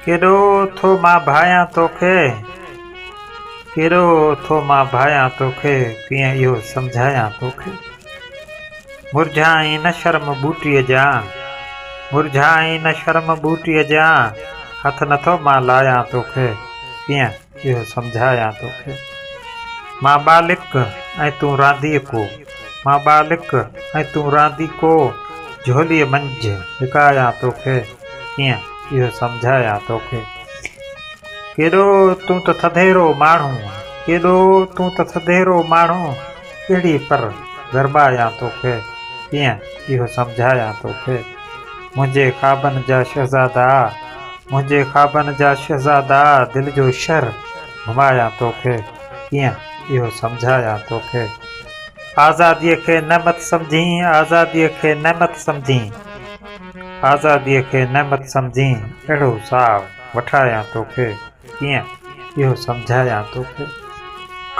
केॾो थो मां भायां तोखे, केॾो थो मां भायां तोखे, कीअं इहो सम्झायां तोखे। मुरझाई न शर्म बूटीअ जा, मुरझाई न शर्म बूटीअ जा, हथ नथो मां लायां तोखे, कीअं इहो सम्झायां तोखे। मां बालिक ऐं तूं रांदीको, मां बालिक ऐं तूं रांदीको, झोलीअ मंझि लिकायां तोखे, कीअं इहो सम्झायां तोखे। केॾो तूं त थधेरो माण्हू, केॾो तूं त थधेरो माण्हू, कहिड़ी पर गरबायां तोखे, कीअं इहो सम्झायां तोखे। मुंहिंजे ख़्वाबनि जा शहज़ादा, मुंहिंजे ख़्वाबनि जा शहज़ादा, दिलि जो शहर घुमायां तोखे, कीअं इहो सम्झायां तोखे। आज़ादीअ खे नेमत सम्झी, आज़ादीअ खे नेमत सम्झी, आज़ादीअ खे नेमत सम्झी, अहिड़ो साहु वठायां तोखे, कीअं इहो सम्झायां तोखे।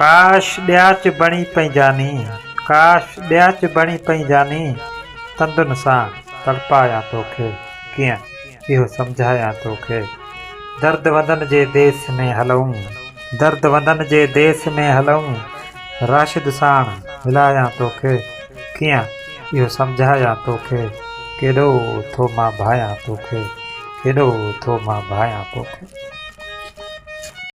काश ॾियाच बणी पई जानी, काश ॾियाच बणी पई जानी, तंदुनि सां तड़पायां तोखे, कीअं इहो सम्झायां तोखे। दर्द वदन जे देस में हलूं, दर्द वदन जे देस में हलूं, राशिद साण मिलायां तोखे, कीअं इहो सम्झायां तोखे। केॾो थो मां भायां तोखे, केॾो थो मां भायां तोखे।